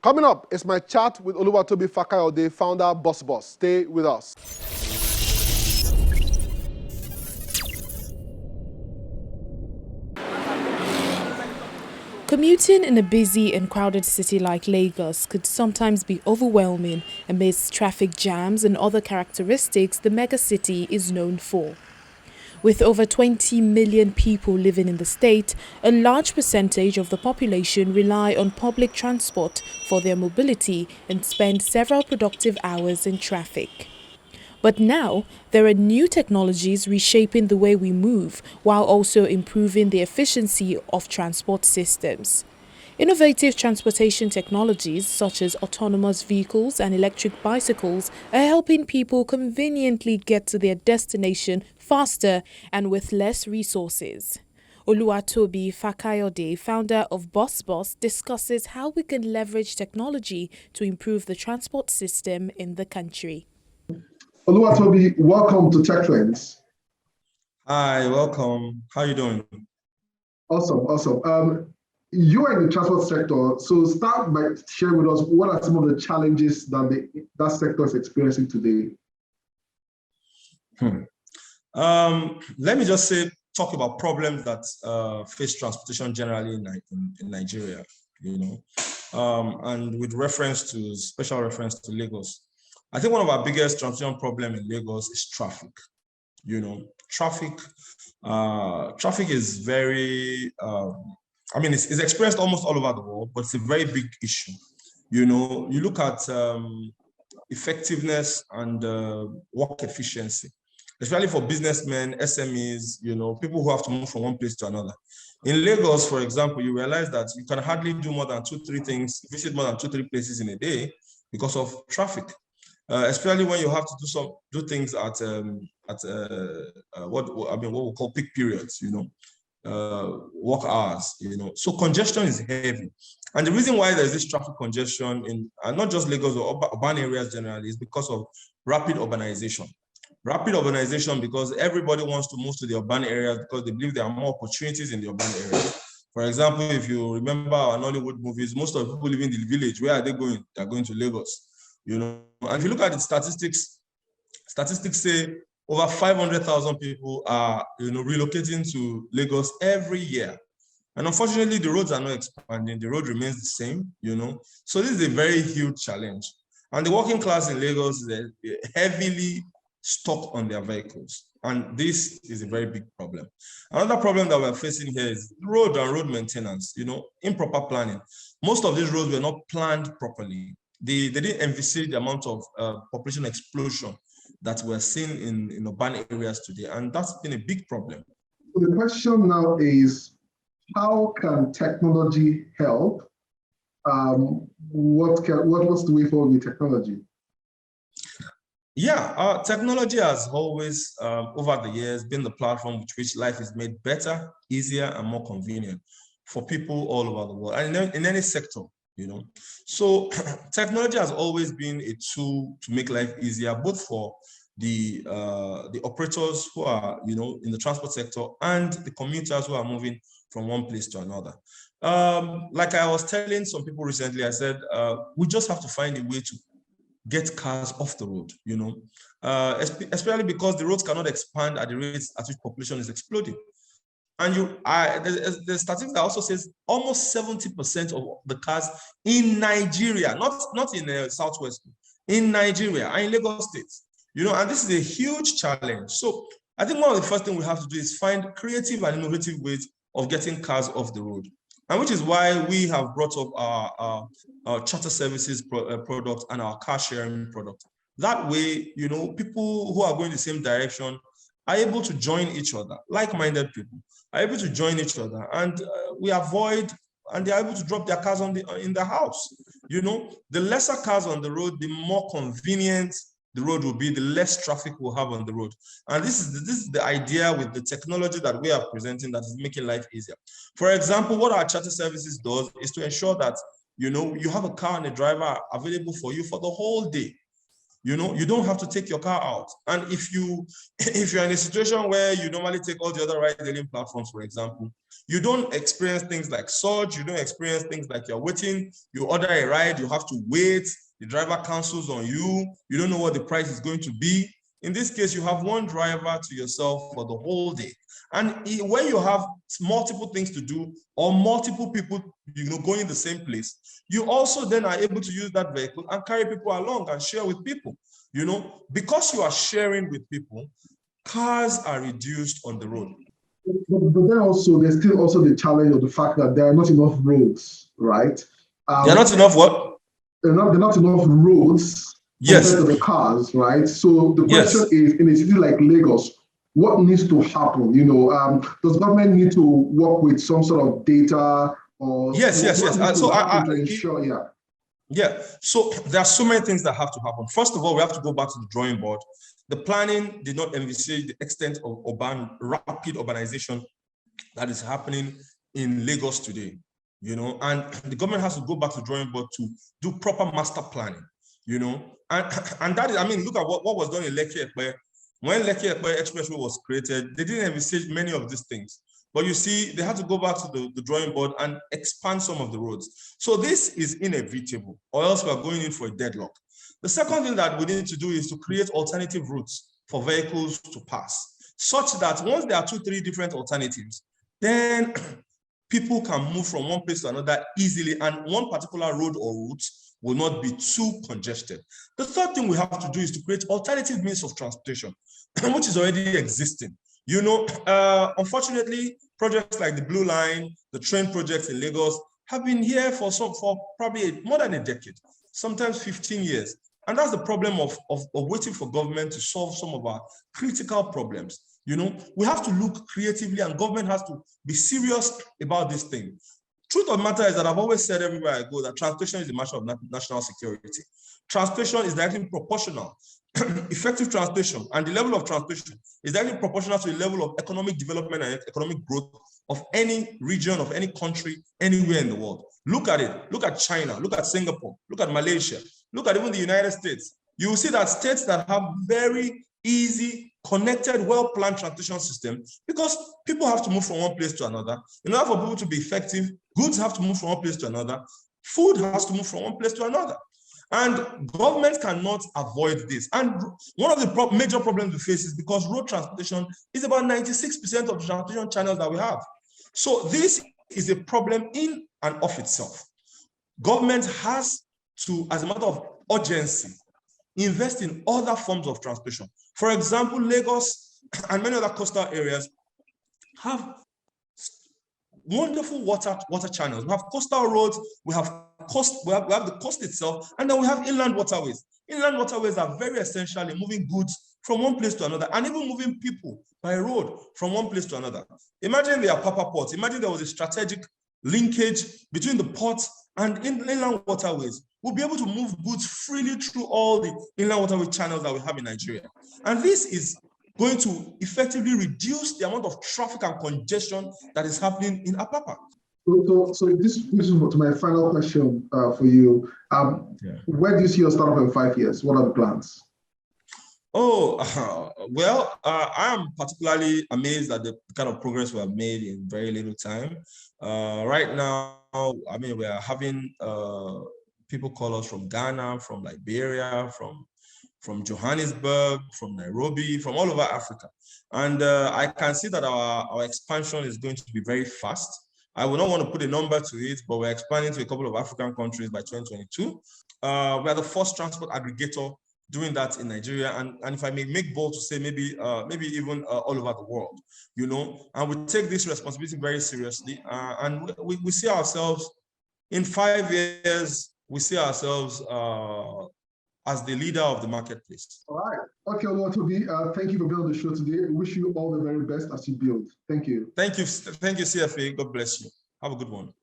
Coming up is my chat with Oluwatobi Fakayode, founder Boss Boss. Stay with us. Commuting in a busy and crowded city like Lagos could sometimes be overwhelming amidst traffic jams and other characteristics the megacity is known for. With over 20 million people living in the state, a large percentage of the population rely on public transport for their mobility and spend several productive hours in traffic. But now, there are new technologies reshaping the way we move while also improving the efficiency of transport systems. Innovative transportation technologies such as autonomous vehicles and electric bicycles are helping people conveniently get to their destination faster and with less resources. Oluwatobi Fakayode, founder of Boss Boss, discusses how we can leverage technology to improve the transport system in the country. Oluwatobi, welcome to Tech Trends. Hi, welcome. How are you doing? Awesome. You are in the transport sector, so start by sharing with us what are some of the challenges that sector is experiencing today. Let me just talk about problems that face transportation generally in Nigeria, and with special reference to Lagos. I think one of our biggest transportation problems in Lagos is traffic. Traffic is very, it's experienced almost all over the world, but it's a very big issue. You look at effectiveness and work efficiency, especially for businessmen, SMEs, people who have to move from one place to another. In Lagos, for example, you realize that you can hardly do more than 2-3 things, visit more than 2-3 places in a day because of traffic. Especially when you have to do things at what we call peak periods, work hours, So congestion is heavy, and the reason why there's this traffic congestion in not just Lagos or urban areas generally is because of rapid urbanization. Rapid urbanization because everybody wants to move to the urban areas because they believe there are more opportunities in the urban areas. For example, if you remember our Nollywood movies, most of the people living in the village, where are they going? They're going to Lagos. And if you look at the statistics say over 500,000 people are relocating to Lagos every year. And unfortunately, the roads are not expanding. The road remains the same, So this is a very huge challenge. And the working class in Lagos is heavily stuck on their vehicles. And this is a very big problem. Another problem that we're facing here is road and road maintenance, improper planning. Most of these roads were not planned properly. They didn't envisage the amount of population explosion that we're seeing in urban areas today, and that's been a big problem. The question now is, how can technology help? What's the way forward with technology? Yeah, technology has always, over the years, been the platform with which life is made better, easier, and more convenient for people all over the world, and in any sector. So technology has always been a tool to make life easier, both for the operators who are in the transport sector and the commuters who are moving from one place to another. Like I was telling some people recently, I said we just have to find a way to get cars off the road, especially because the roads cannot expand at the rates at which population is exploding. And the statistics that also says almost 70% of the cars in Nigeria, not in the Southwest, in Nigeria and in Lagos State, and this is a huge challenge. So I think one of the first things we have to do is find creative and innovative ways of getting cars off the road. And which is why we have brought up our charter services product and our car sharing product. That way, people who are going the same direction are able to join each other, like-minded people are able to join each other, and and they're able to drop their cars in the house. The lesser cars on the road, the more convenient the road will be, the less traffic we'll have on the road. And this is the idea with the technology that we are presenting that is making life easier. For example, what our charter services does is to ensure that you have a car and a driver available for you for the whole day. You know, you don't have to take your car out. And if you're in a situation where you normally take all the other ride-hailing platforms, for example, you don't experience things like surge, you don't experience things like you're waiting, you order a ride, you have to wait, the driver cancels on you, you don't know what the price is going to be. In this case, you have one driver to yourself for the whole day. And when you have multiple things to do or multiple people, going the same place, you also then are able to use that vehicle and carry people along and share with people. Because you are sharing with people, cars are reduced on the road. But then also, there's still also the challenge of the fact that there are not enough roads, right? There are not enough what? There are not enough roads yes. compared to the cars, right? So the question is, in a city like Lagos, what needs to happen? Does government need to work with some sort of data or yes. So to ensure, So there are so many things that have to happen. First of all, we have to go back to the drawing board. The planning did not envisage the extent of rapid urbanization that is happening in Lagos today. And the government has to go back to the drawing board to do proper master planning. And that is, look at what was done in Lekki-Epe. When Lekki-Epe Expressway was created, they didn't envisage many of these things. But you see, they had to go back to the drawing board and expand some of the roads. So this is inevitable, or else we are going in for a deadlock. The second thing that we need to do is to create alternative routes for vehicles to pass, such that once there are 2-3 different alternatives, then people can move from one place to another easily, and one particular road or route will not be too congested. The third thing we have to do is to create alternative means of transportation, which is already existing. Unfortunately, projects like the Blue Line, the train projects in Lagos have been here for probably more than a decade, sometimes 15 years. And that's the problem of waiting for government to solve some of our critical problems. We have to look creatively, and government has to be serious about this thing. Truth of the matter is that I've always said everywhere I go that transportation is a matter of national security. Transportation is directly proportional. Effective transportation and the level of transportation is directly proportional to the level of economic development and economic growth of any region, of any country, anywhere in the world. Look at it. Look at China. Look at Singapore. Look at Malaysia. Look at even the United States. You will see that states that have very easy, connected, well-planned transportation system, because people have to move from one place to another. In order for people to be effective, goods have to move from one place to another. Food has to move from one place to another. And government cannot avoid this. And one of the major problems we face is because road transportation is about 96% of the transportation channels that we have. So this is a problem in and of itself. Government has to, as a matter of urgency, invest in other forms of transportation. For example, Lagos and many other coastal areas have wonderful water channels. We have coastal roads, we have the coast itself, and then we have inland waterways. Inland waterways are very essential in moving goods from one place to another, and even moving people by road from one place to another. Imagine the Apapa port. Imagine there was a strategic linkage between the ports and inland waterways. We'll be able to move goods freely through all the inland waterway channels that we have in Nigeria. And this is going to effectively reduce the amount of traffic and congestion that is happening in Apapa. So this brings me to my final question for you. Where do you see your startup in 5 years? What are the plans? I am particularly amazed at the kind of progress we have made in very little time. Right now, we are having people call us from Ghana, from Liberia, from Johannesburg, from Nairobi, from all over Africa. And I can see that our expansion is going to be very fast. I would not want to put a number to it, but we're expanding to a couple of African countries by 2022. We are the first transport aggregator doing that in Nigeria. And if I may make bold to say, maybe even all over the world, and we take this responsibility very seriously. And we see ourselves in 5 years, we see ourselves as the leader of the marketplace. All right. Okay, Oluwatobi, thank you for being on the show today. We wish you all the very best as you build. Thank you. Thank you, CFA. God bless you. Have a good one.